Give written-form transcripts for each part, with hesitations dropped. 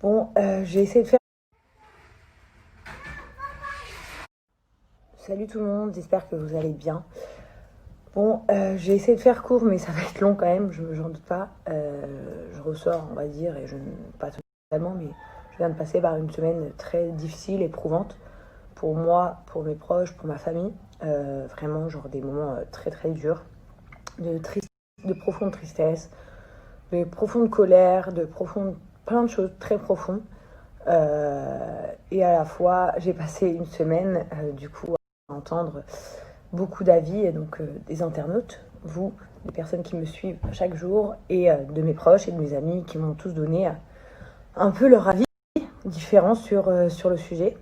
Bon, j'ai essayé de faire... Salut tout le monde, j'espère que vous allez bien. Bon, j'ai essayé de faire court, mais ça va être long quand même, j'en doute pas. Je ressors, on va dire, et je ne... pas totalement, mais je viens de passer par une semaine très difficile, éprouvante, pour moi, pour mes proches, pour ma famille. Vraiment, genre des moments très très durs, de profonde tristesse, de profonde colère, plein de choses très profondes. Et à la fois, j'ai passé une semaine, du coup, à entendre beaucoup d'avis, et donc des internautes, vous, des personnes qui me suivent chaque jour, et de mes proches et de mes amis qui m'ont tous donné un peu leur avis différent sur le sujet.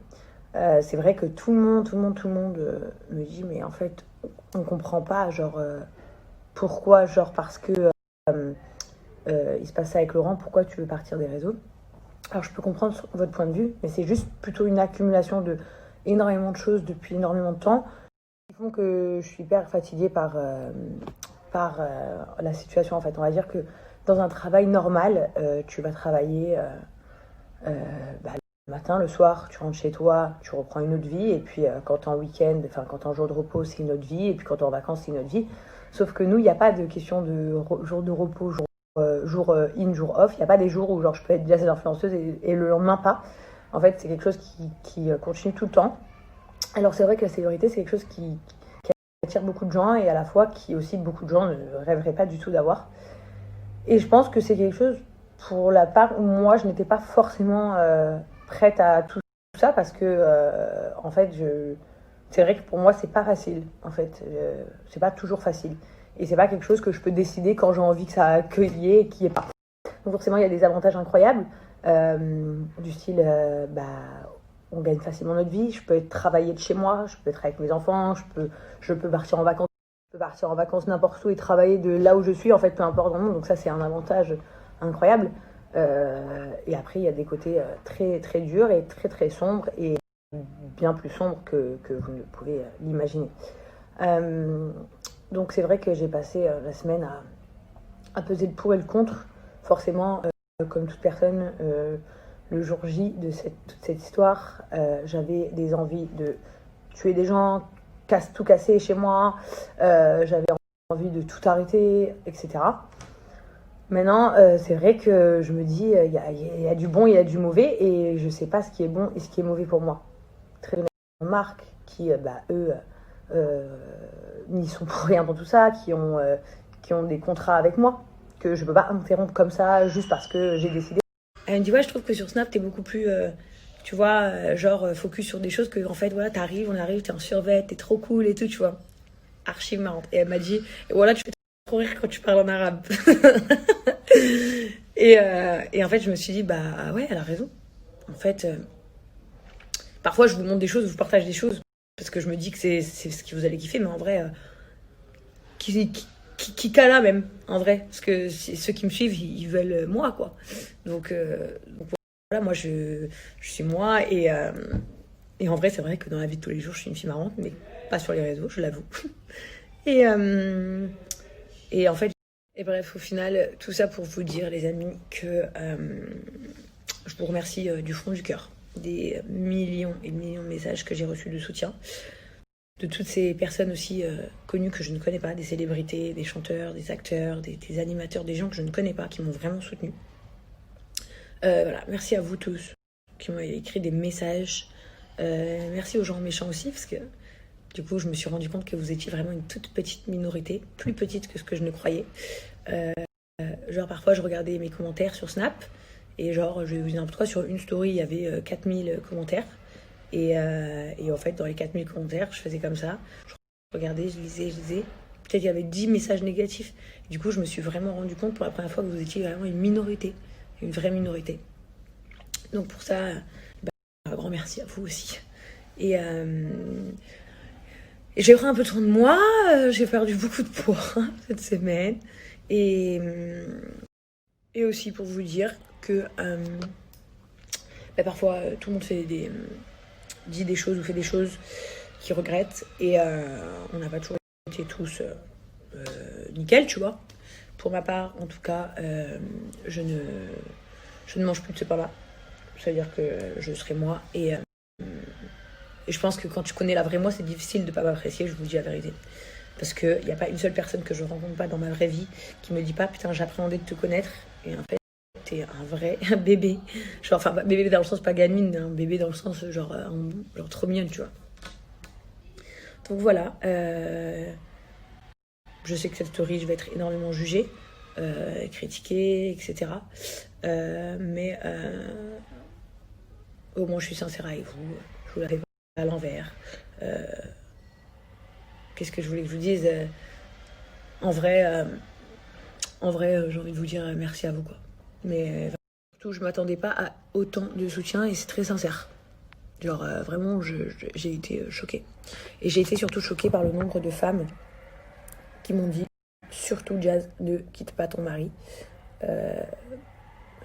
C'est vrai que tout le monde me dit, mais en fait, on comprend pas, genre, pourquoi, genre, parce que il se passe ça avec Laurent, pourquoi tu veux partir des réseaux. Alors je peux comprendre votre point de vue, mais c'est juste plutôt une accumulation de énormément de choses depuis énormément de temps qui font que je suis hyper fatiguée par la situation en fait. On va dire que dans un travail normal, tu vas travailler bah, le matin, le soir, tu rentres chez toi, tu reprends une autre vie, et puis quand t'es en week-end, enfin quand t'es en jour de repos, c'est une autre vie, et puis quand t'es en vacances, c'est une autre vie. Sauf que nous, il n'y a pas de question de jour de repos, jour in, jour off. Il n'y a pas des jours où genre, je peux être déjà cette influenceuse et le lendemain pas. En fait, c'est quelque chose qui continue tout le temps. Alors c'est vrai que la célébrité, c'est quelque chose qui attire beaucoup de gens et à la fois qui aussi beaucoup de gens ne rêveraient pas du tout d'avoir. Et je pense que c'est quelque chose pour la part où moi, je n'étais pas forcément prête à tout ça parce que, en fait, c'est vrai que pour moi, c'est pas facile. En fait, c'est pas toujours facile. Et c'est pas quelque chose que je peux décider quand j'ai envie que ça accueille et qu'il n'y ait pas. Donc forcément, il y a des avantages incroyables, du style, on gagne facilement notre vie, je peux travailler de chez moi, je peux être avec mes enfants, je peux partir en vacances. Je peux partir en vacances n'importe où et travailler de là où je suis, en fait, peu importe dans le monde. Donc ça, c'est un avantage incroyable. Et après, il y a des côtés très, très durs et très, très sombres et bien plus sombres que vous ne pouvez l'imaginer. Euh, donc c'est vrai que j'ai passé la semaine à peser le pour et le contre. Forcément, comme toute personne, le jour J de toute cette histoire, j'avais des envies de tuer des gens, tout casser chez moi, j'avais envie de tout arrêter, etc. Maintenant, c'est vrai que je me dis, il y a du bon, il y a du mauvais, et je sais pas ce qui est bon et ce qui est mauvais pour moi. Très honnêtement, Marc, qui, eux, n'y sont pour rien dans tout ça, qui ont des contrats avec moi, que je peux pas interrompre comme ça, juste parce que j'ai décidé. Elle me dit, ouais, je trouve que sur Snap, t'es beaucoup plus, tu vois, focus sur des choses que, en fait, voilà, on arrive, t'es en survêt, t'es trop cool et tout, tu vois. Archi marrante. Et elle m'a dit, et voilà, tu fais trop rire quand tu parles en arabe. Et en fait, je me suis dit, bah ouais, elle a raison. En fait, parfois, je vous montre des choses, je vous partage des choses, parce que je me dis que c'est ce que vous allez kiffer, mais en vrai, qui cala même, en vrai. Parce que ceux qui me suivent, ils veulent moi, quoi. Donc voilà, moi, je suis moi, et en vrai, c'est vrai que dans la vie de tous les jours, je suis une fille marrante, mais pas sur les réseaux, je l'avoue. Et, et en fait, et bref, au final, tout ça pour vous dire, les amis, que je vous remercie du fond du cœur des millions et millions de messages que j'ai reçus de soutien, de toutes ces personnes aussi connues que je ne connais pas, des célébrités, des chanteurs, des acteurs, des animateurs, des gens que je ne connais pas, qui m'ont vraiment soutenue. Voilà, merci à vous tous qui m'ont écrit des messages. Merci aux gens méchants aussi, parce que du coup, je me suis rendu compte que vous étiez vraiment une toute petite minorité, plus petite que ce que je ne croyais. Genre, parfois, je regardais mes commentaires sur Snap, et genre, je vais vous dire n'importe quoi, sur une story, il y avait 4000 commentaires. Et en fait, dans les 4000 commentaires, je faisais comme ça. Je regardais, je lisais. Peut-être qu'il y avait 10 messages négatifs. Et du coup, je me suis vraiment rendu compte pour la première fois que vous étiez vraiment une minorité, une vraie minorité. Donc pour ça, un grand merci à vous aussi. Et j'ai pris un peu de soin de moi, j'ai perdu beaucoup de poids cette semaine. Et aussi pour vous dire que parfois tout le monde dit des choses ou fait des choses qu'il regrette. Et on n'a pas toujours été tous nickel, tu vois. Pour ma part, en tout cas, je ne mange plus de ce pain-là. ça veut dire que je serai moi. Et je pense que quand tu connais la vraie moi, c'est difficile de ne pas m'apprécier, je vous dis la vérité. Parce qu'il n'y a pas une seule personne que je rencontre pas dans ma vraie vie qui me dit pas putain, j'appréhendais de te connaître. Et en fait, t'es un vrai bébé. Genre, enfin, bébé dans le sens pas gamine, un bébé dans le sens genre trop mignonne, tu vois. Donc voilà. Je sais que cette story, je vais être énormément jugée, critiquée, etc. Mais au moins, je suis sincère avec vous. Je vous la fais pas à l'envers. Qu'est-ce que je voulais que je vous dise En vrai, j'ai envie de vous dire merci à vous, quoi. Mais surtout, je m'attendais pas à autant de soutien et c'est très sincère. Genre, vraiment, j'ai été choquée. Et j'ai été surtout choquée par le nombre de femmes qui m'ont dit, surtout Jazz, ne quitte pas ton mari.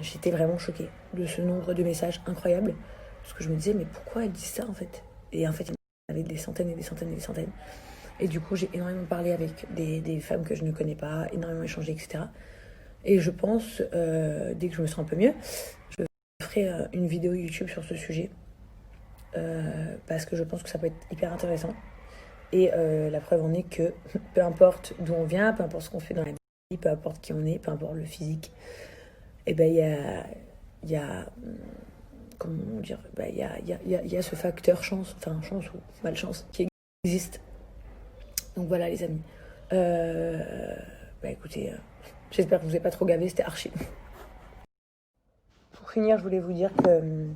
J'étais vraiment choquée de ce nombre de messages incroyables. Parce que je me disais, mais pourquoi elle dit ça, en fait? Et en fait, il y en avait des centaines et des centaines et des centaines. Et du coup, j'ai énormément parlé avec des femmes que je ne connais pas, énormément échangé, etc. Et je pense, dès que je me sens un peu mieux, je ferai une vidéo YouTube sur ce sujet. Parce que je pense que ça peut être hyper intéressant. Et la preuve en est que peu importe d'où on vient, peu importe ce qu'on fait dans la vie, peu importe qui on est, peu importe le physique, et ben il y a comment dire, il y a ce facteur chance, enfin chance ou malchance qui existe. Donc voilà les amis. Écoutez, j'espère que je vous ai pas trop gavé, c'était archi. Pour finir, je voulais vous dire que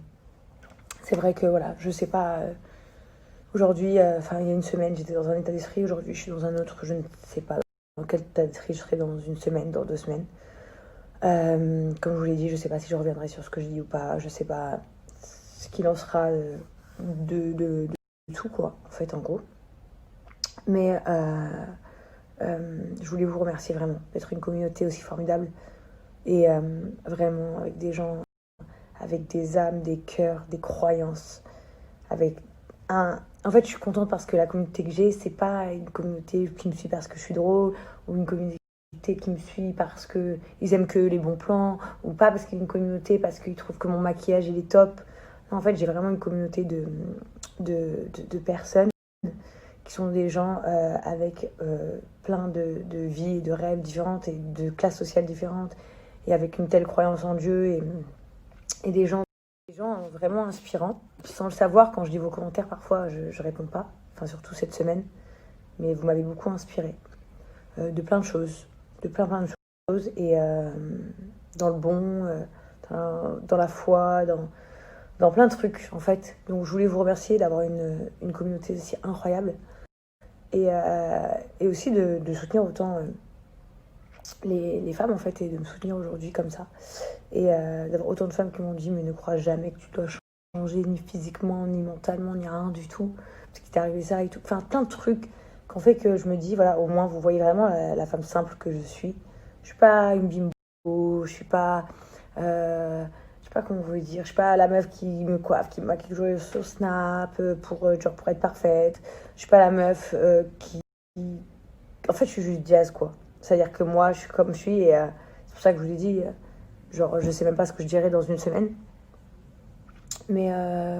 c'est vrai que voilà, je sais pas. Aujourd'hui, il y a une semaine, j'étais dans un état d'esprit. Aujourd'hui, je suis dans un autre. Je ne sais pas dans quel état d'esprit je serai dans une semaine, dans 2 semaines. Comme je vous l'ai dit, je ne sais pas si je reviendrai sur ce que je dis ou pas. Je ne sais pas ce qu'il en sera de tout, quoi, en fait, en gros. Mais je voulais vous remercier vraiment d'être une communauté aussi formidable. Et vraiment, avec des gens, avec des âmes, des cœurs, des croyances, avec en fait, je suis contente parce que la communauté que j'ai, c'est pas une communauté qui me suit parce que je suis drôle, ou une communauté qui me suit parce qu'ils aiment que les bons plans, ou pas parce qu'il y a une communauté parce qu'ils trouvent que mon maquillage il est top. Non, en fait, j'ai vraiment une communauté de personnes qui sont des gens avec plein de vies et de rêves différentes et de classes sociales différentes, et avec une telle croyance en Dieu, et des gens vraiment inspirants. Sans le savoir, quand je lis vos commentaires, parfois je réponds pas, enfin surtout cette semaine, mais vous m'avez beaucoup inspiré de plein de choses, de plein de choses, et dans le bon, dans la foi, dans plein de trucs en fait. Donc je voulais vous remercier d'avoir une communauté aussi incroyable, et aussi de soutenir autant les femmes en fait, et de me soutenir aujourd'hui comme ça, et d'avoir autant de femmes qui m'ont dit mais ne crois jamais que tu dois changer ni physiquement ni mentalement ni rien du tout parce qu'il t'est arrivé ça et tout, enfin plein de trucs qu'on fait que je me dis voilà, au moins vous voyez vraiment la femme simple que je suis pas une bimbo, je suis pas comment vous dire, je suis pas la meuf qui me coiffe, qui me maquille toujours sur Snap pour être parfaite, je suis pas la meuf qui en fait je suis juste Jazz, quoi. C'est-à-dire que moi, je suis comme je suis, et c'est pour ça que je vous ai dit, je sais même pas ce que je dirais dans une semaine. Mais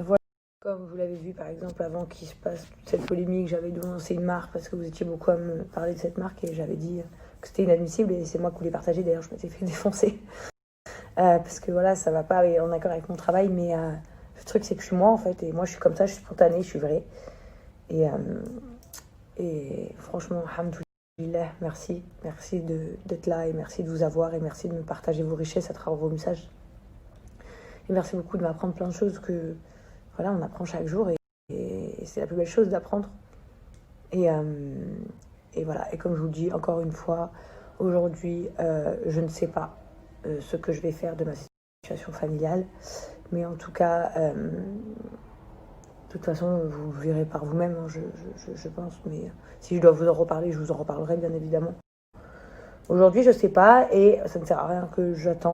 voilà. Comme vous l'avez vu, par exemple, avant qu'il se passe toute cette polémique, j'avais dénoncé une marque parce que vous étiez beaucoup à me parler de cette marque, et j'avais dit que c'était inadmissible, et c'est moi qui voulais partager. D'ailleurs, je m'étais fait défoncer. Parce que voilà, ça va pas en accord avec mon travail, mais le truc, c'est que je suis moi, en fait, et moi, je suis comme ça, je suis spontanée, je suis vraie. Et franchement, alhamdoulilah. Merci d'être là, et merci de vous avoir, et merci de me partager vos richesses à travers vos messages. Et merci beaucoup de m'apprendre plein de choses que voilà, on apprend chaque jour, et c'est la plus belle chose d'apprendre. Et voilà, et comme je vous dis encore une fois, aujourd'hui, je ne sais pas ce que je vais faire de ma situation familiale, mais en tout cas, de toute façon, vous verrez par vous-même, hein, je pense. Mais si je dois vous en reparler, je vous en reparlerai, bien évidemment. Aujourd'hui, je sais pas, et ça ne sert à rien que j'attends